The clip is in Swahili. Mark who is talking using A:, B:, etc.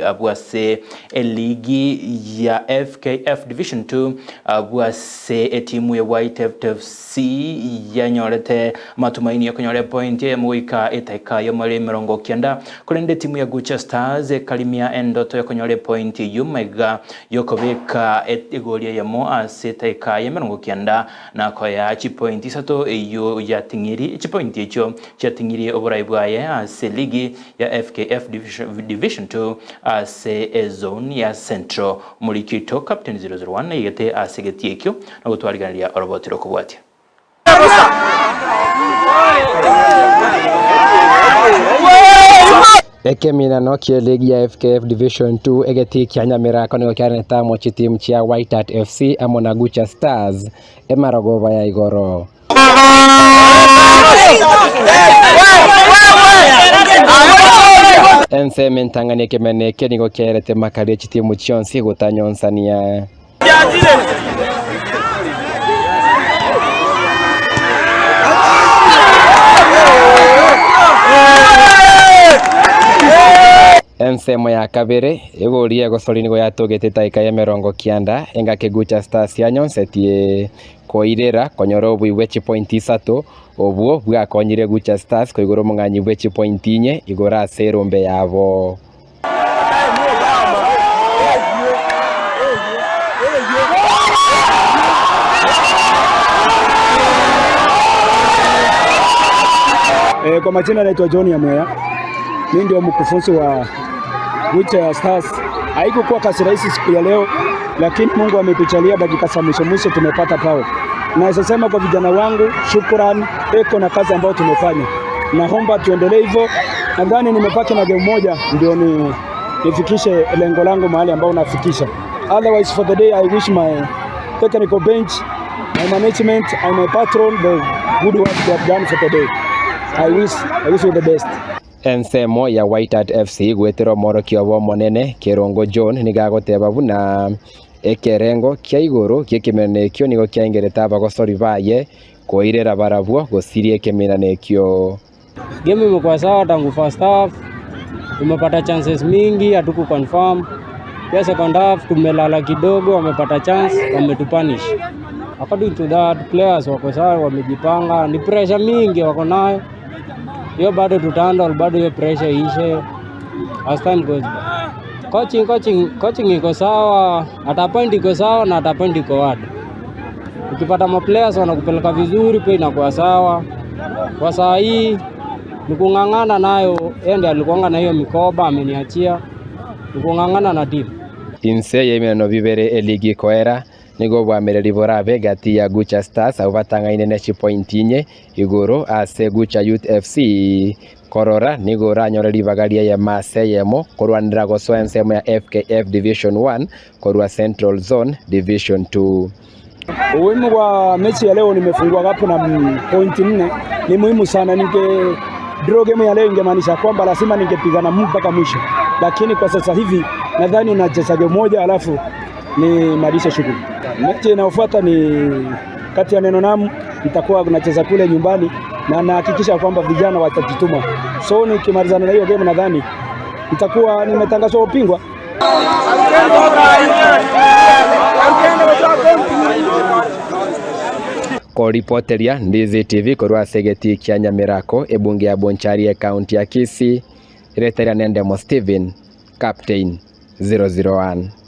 A: abwase eligi ya FKF Division 2 abwase timu ya White FC yanyorete matumaini ya kunyore point ya muika etaika ya mwere 90 kurende timu ya Gucha Stars kalimia endoto ya kunyore point yumega yokobeka egolia ya mo asetaika ya 90 na koya chi point isato eyo ya tingiri chi point echo cha tingiri oboraibwaye ase ligi ya FKF Division 2 ase zone ya Central Mulikito Captain 001 yete asegeti ekyo no gutwariganira orobotiro kubwatia
B: Ekemina no kie ligi ya FKF Division 2 egeti kyanyamira kono kyaneta mo team chia White Hat FC amona Gucha Stars emarogo ya igoro ense mentangane kemene kenigo kerete makali chitimu chionsi gutanyonsania ensemo ya kabere egoria gosolini go yatogete taika ya 90 engake Gucha Stars yanyonsetie koirera konyoro bwiwe chi point 3 obwo bwakonyire Gucha Stars koigoro munganyi bwe chi point 4 igora serombe yabo
C: Kwa majina naitwa John Yamweya. Mimi ndio mkufunzi wa Gucha Stars. Haikuwa kazi rahisi siku ya leo, lakini Mungu ametujalia dakika za mwisho tumepata pao. Naweza sema kwa vijana wangu shukrani eko na kazi ambayo tumefanya. Naomba tuendelee hivyo. Nadhani nimepata na game moja ndio nifikishe lengo langu mahali ambao nafikisha. Otherwise for the day I wish my technical bench, my management and my patron the good work they have done for the day. I wish you the best.
B: Ensemo ya White Hat FC gwetero moro kiobo monene Kirongo John nigagoteba buna ekerengo kia iguru kikimene kyo nigo kiangereta bagosori baye koirera barabwo gosirie keminane kyo.
D: Game imekuwa sawa tangu first half. Tumepata chances mingi hatuku confirm. Pia second half tumelala kidogo, wamepata chance wametupunish. According to that, players wako sawa, wamejipanga. Ni pressure mingi wako nayo. Hiyo bado tutahandle, bado hiyo pressure ishe as time goes by. Coaching iko sawa, ata point iko sawa na ata point iko wide. Ukipata ma players wanakupeleka vizuri pia inakuwa sawa. Kwa saa hii nikungangana nayo, ende alikuanga na hiyo mikoba ameniachia. Nikungangana na team.
B: Inse yemeno bibere eligi koera nigo bwamereri borabe gati ya Gucha Stars abatanga inene chi point 4 igoro ase Gucha Youth FC korora nigo ranyoreri bagaria ya mase yemo korwanira goso ensemo ya FKF Division 1 korwa Central Zone Division 2.
C: Umuhimu wa mechi ya leo nimefungua hapo na point 4 ni muhimu sana. Draw game ya leo ingemaanisha kwamba lazima ningepigana mpaka mwisho, lakini kwa sasa hivi nadhani nacheza game moja alafu ni malisha shughuli. Mechi inayofuata ni kati ya Neno Namu, nitakuwa nacheza kule nyumbani na nahakikisha kwamba vijana watajituma. So nikimalizana na hiyo game nadhani nitakuwa nimetangazwa ubingwa.
B: Ko reporteria Ndizi TV korwa segeti kia Nyamirako ebunge ya Bonchari county ya Kisii. Reteria Nendemo Steven Captain 001.